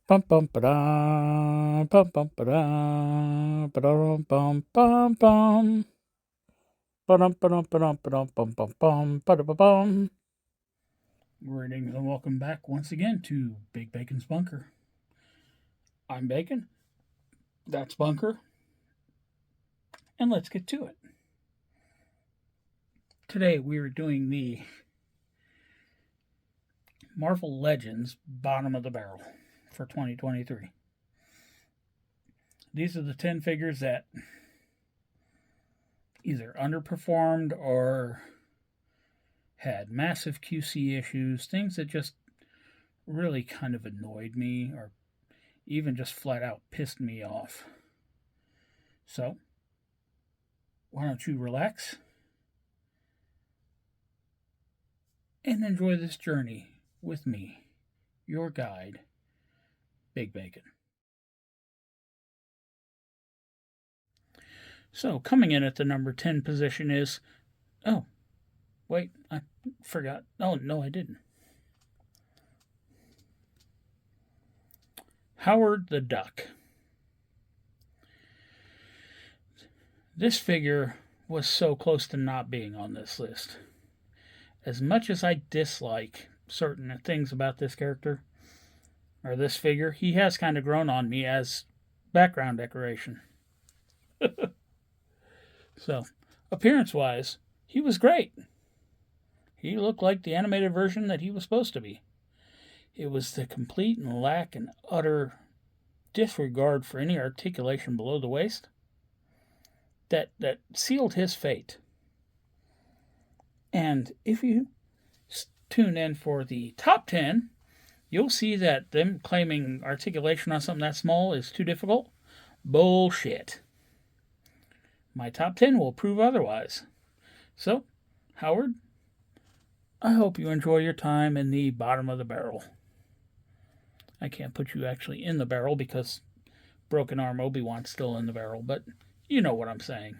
Bum bum ba da bum bum ba da ba da bum bum bum ba dum ba dum ba dum ba dum bum bum bum ba da ba bum. Greetings and welcome back once again to Big Bacon's Bunker. I'm Bacon, that's Bunker, and let's get to it. Today we are doing the Marvel Legends bottom of the barrel for 2023. These are the 10 figures that either underperformed or had massive QC issues, things that just really kind of annoyed me or even just flat out pissed me off. So, why don't you relax and enjoy this journey with me, your guide, Big Bacon. So, coming in at the number 10 position is. Oh, wait, I forgot. Oh, no, I didn't. Howard the Duck. This figure was so close to not being on this list. As much as I dislike certain things about this character, or this figure, he has kind of grown on me as background decoration. So, appearance wise, he was great. He looked like the animated version that he was supposed to be. It was the complete and lack and utter disregard for any articulation below the waist that sealed his fate. And if you tune in for the top 10, you'll see that them claiming articulation on something that small is too difficult. Bullshit. My top 10 will prove otherwise. So, Howard, I hope you enjoy your time in the bottom of the barrel. I can't put you actually in the barrel because Broken Arm Obi-Wan's still in the barrel, but you know what I'm saying.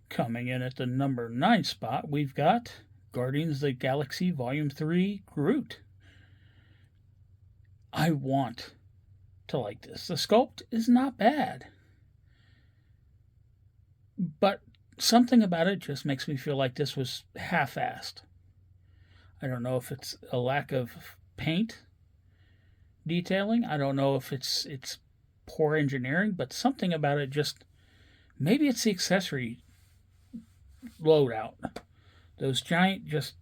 Coming in at the number 9 spot, we've got Guardians of the Galaxy Volume 3 Groot. I want to like this. The sculpt is not bad, but something about it just makes me feel like this was half-assed. I don't know if it's a lack of paint detailing. I don't know if it's poor engineering, but something about it just maybe it's the accessory loadout. Those giant just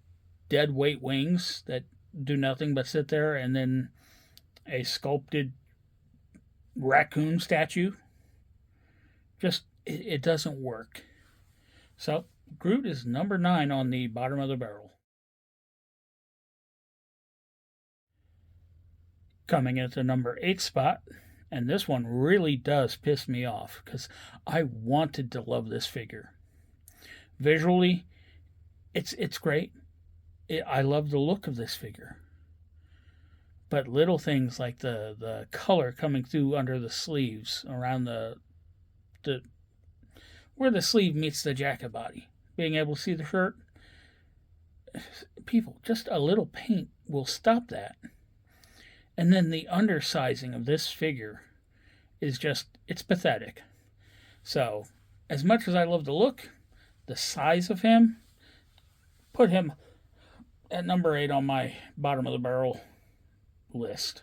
dead weight wings that do nothing but sit there, and then a sculpted raccoon statue. Just it doesn't work. So Groot is number 9 on the bottom of the barrel. Coming at the number 8 spot, and this one really does piss me off because I wanted to love this figure. Visually, it's great. I love the look of this figure. But little things like the color coming through under the sleeves around the where the sleeve meets the jacket body, being able to see the shirt, people, just a little paint will stop that. And then the undersizing of this figure is just, it's pathetic. So, as much as I love the look, the size of him, put him at number 8 on my bottom of the barrel list.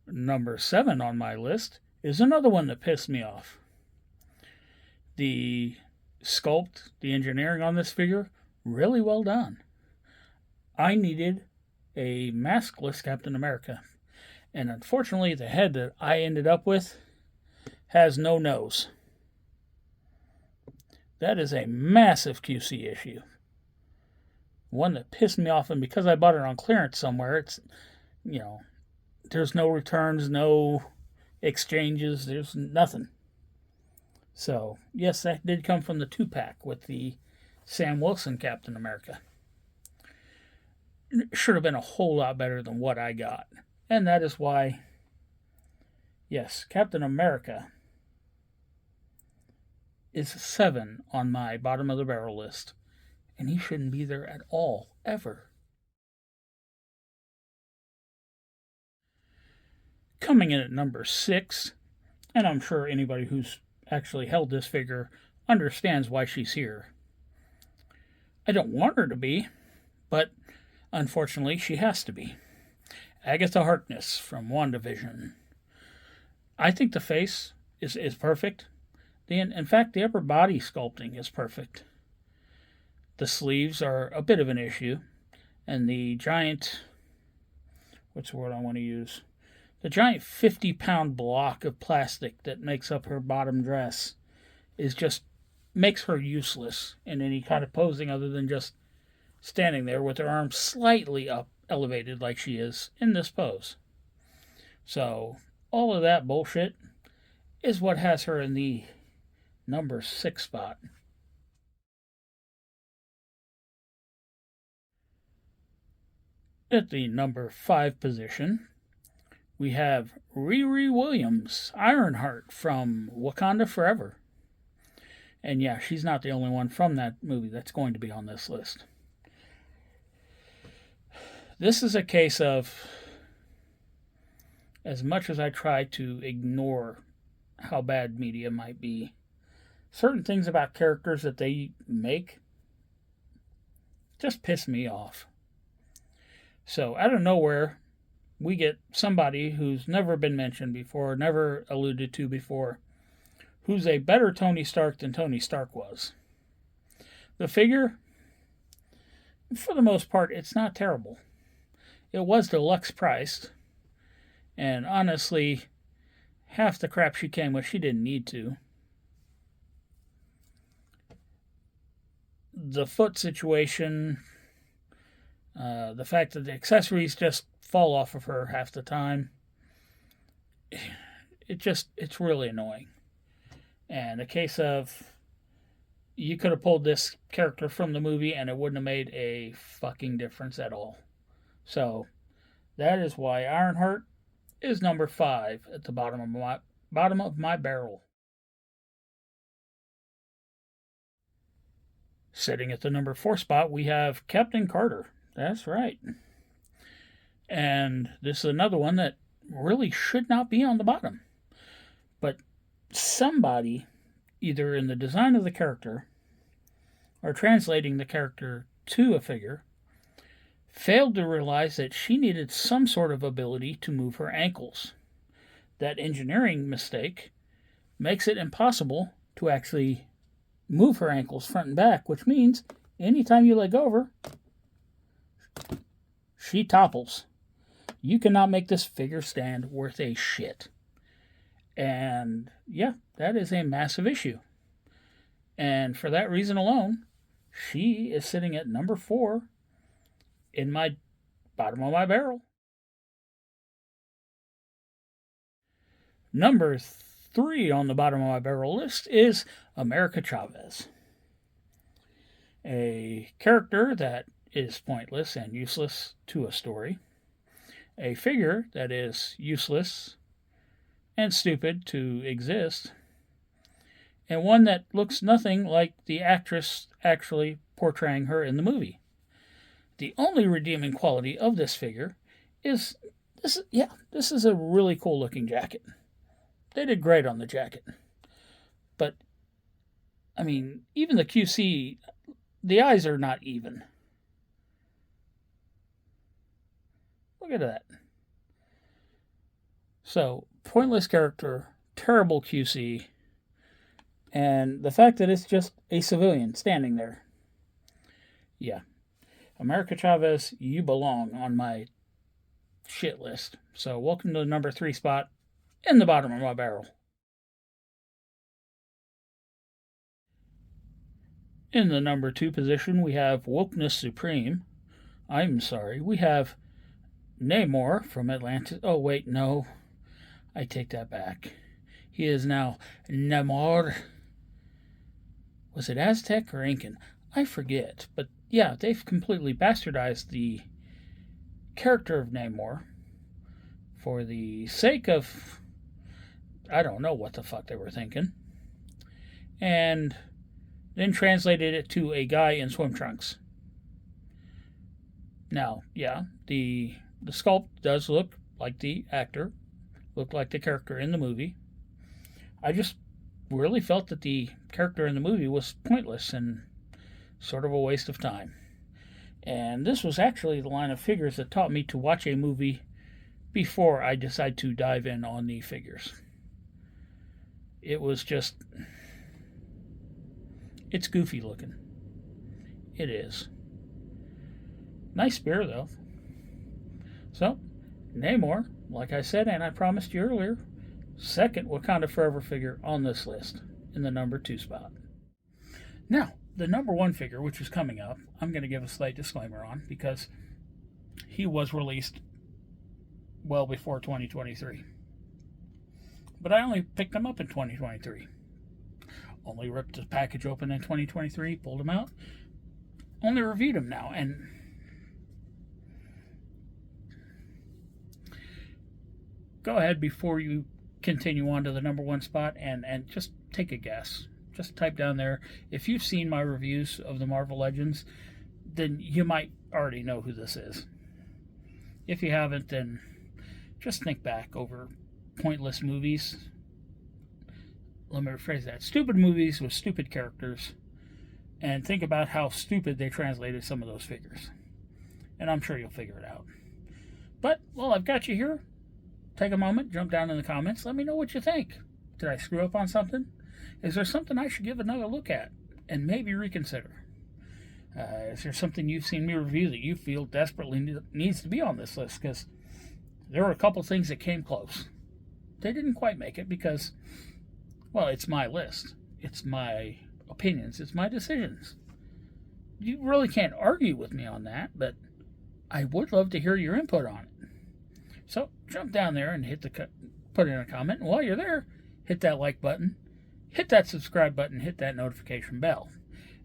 Number 7 on my list is another one that pissed me off. The sculpt, the engineering on this figure, really well done. I needed a maskless Captain America, and unfortunately the head that I ended up with has no nose. That is a massive QC issue. One that pissed me off, and because I bought it on clearance somewhere, it's, there's no returns, no exchanges, there's nothing. So, yes, that did come from the 2-pack with the Sam Wilson Captain America. It should have been a whole lot better than what I got. And that is why, yes, Captain America is 7 on my bottom of the barrel list, and he shouldn't be there at all, ever. Coming in at number 6, and I'm sure anybody who's actually held this figure understands why she's here. I don't want her to be, but unfortunately she has to be. Agatha Harkness from WandaVision. I think the face is perfect. In fact, the upper body sculpting is perfect. The sleeves are a bit of an issue, and the giant, what's the word I want to use? The giant 50-pound block of plastic that makes up her bottom dress makes her useless in any kind of posing other than just standing there with her arms slightly up, elevated like she is in this pose. So, all of that bullshit is what has her in the number 6 spot. At the number 5 position, we have Riri Williams, Ironheart from Wakanda Forever. And yeah, she's not the only one from that movie that's going to be on this list. This is a case of, as much as I try to ignore how bad media might be, certain things about characters that they make just piss me off. So out of nowhere, we get somebody who's never been mentioned before, never alluded to before, who's a better Tony Stark than Tony Stark was. The figure, for the most part, it's not terrible. It was deluxe priced, and honestly, half the crap she came with, she didn't need to. The foot situation, the fact that the accessories just fall off of her half the time, it's really annoying. And a case of, you could have pulled this character from the movie and it wouldn't have made a fucking difference at all. So, that is why Ironheart is number 5 at the bottom of my barrel. Sitting at the number 4 spot, we have Captain Carter. That's right. And this is another one that really should not be on the bottom. But somebody, either in the design of the character or translating the character to a figure, failed to realize that she needed some sort of ability to move her ankles. That engineering mistake makes it impossible to actually move her ankles front and back, which means anytime you let go of her, she topples. You cannot make this figure stand worth a shit. And yeah, that is a massive issue. And for that reason alone, she is sitting at number 4 in my bottom of my barrel. Number 3 on the bottom of my barrel list is America Chavez. A character that is pointless and useless to a story. A figure that is useless and stupid to exist. And one that looks nothing like the actress actually portraying her in the movie. The only redeeming quality of this figure is this is a really cool looking jacket. They did great on the jacket. But, I mean, even the QC, the eyes are not even. Look at that. So, pointless character, terrible QC, and the fact that it's just a civilian standing there. Yeah. America Chavez, you belong on my shit list. So, welcome to the number 3 spot in the bottom of my barrel. In the number 2 position, we have Wokeness Supreme. We have Namor from Atlantis. Oh, wait, no. I take that back. He is now Namor. Was it Aztec or Incan? I forget. But yeah, they've completely bastardized the character of Namor for the sake of, I don't know what the fuck they were thinking. and then translated it to a guy in swim trunks. Now, yeah, the sculpt does look like the actor, look like the character in the movie. I just really felt that the character in the movie was pointless and sort of a waste of time. And this was actually the line of figures that taught me to watch a movie before I decide to dive in on the figures. It was just, it's goofy looking. It is. Nice spear, though. So, Namor, like I said, and I promised you earlier, second Wakanda Forever figure on this list in the number 2 spot. Now, the number 1 figure, which is coming up, I'm going to give a slight disclaimer on because he was released well before 2023. But I only picked him up in 2023. Only ripped the package open in 2023, pulled him out, only reviewed him now, and go ahead before you continue on to the number 1 spot and just take a guess. Just type down there, if you've seen my reviews of the Marvel Legends, then you might already know who this is. If you haven't, then just think back over pointless movies. Let me rephrase that. Stupid movies with stupid characters, and think about how stupid they translated some of those figures. And I'm sure you'll figure it out. But, well, I've got you here. Take a moment, jump down in the comments, let me know what you think. Did I screw up on something? Is there something I should give another look at and maybe reconsider? Is there something you've seen me review that you feel desperately needs to be on this list? Because there were a couple things that came close. They didn't quite make it because, well, it's my list. It's my opinions. It's my decisions. You really can't argue with me on that, but I would love to hear your input on it. So jump down there and put in a comment. And while you're there, hit that like button, hit that subscribe button, hit that notification bell.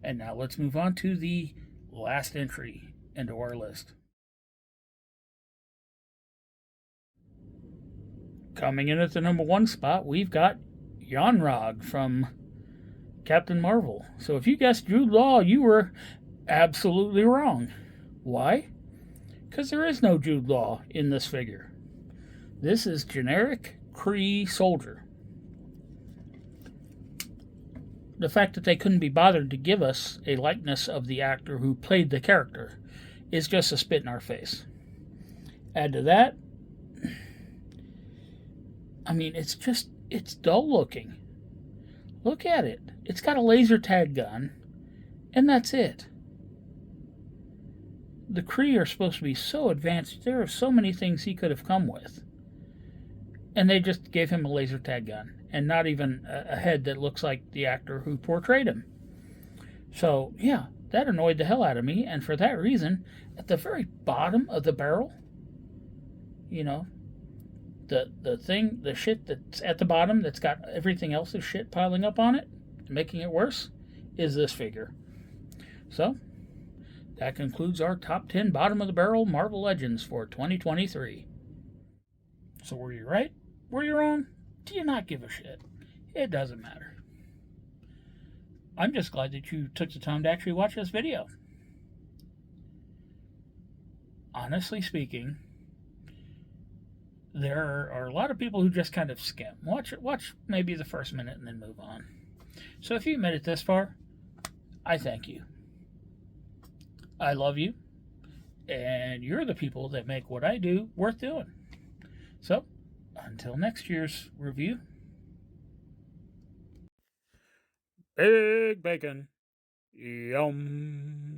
And now let's move on to the last entry into our list. Coming in at the number 1 spot, we've got Yon-Rogg from Captain Marvel. So if you guessed Jude Law, you were absolutely wrong. Why? Because there is no Jude Law in this figure. This is generic Kree soldier. The fact that they couldn't be bothered to give us a likeness of the actor who played the character is just a spit in our face. Add to that, I mean, it's dull looking. Look at it. It's got a laser tag gun, and that's it. The Kree are supposed to be so advanced. There are so many things he could have come with. And they just gave him a laser tag gun, and not even a head that looks like the actor who portrayed him. So, yeah, that annoyed the hell out of me, and for that reason, at the very bottom of the barrel, you know, the shit that's at the bottom that's got everything else's shit piling up on it, making it worse, is this figure. So, that concludes our top 10 bottom of the barrel Marvel Legends for 2023. So were you right? Were you wrong? Do you not give a shit? It doesn't matter. I'm just glad that you took the time to actually watch this video. Honestly speaking, there are a lot of people who just kind of skim. Watch maybe the first minute and then move on. So if you made it this far, I thank you. I love you. And you're the people that make what I do worth doing. So, until next year's review. Big bacon. Yum.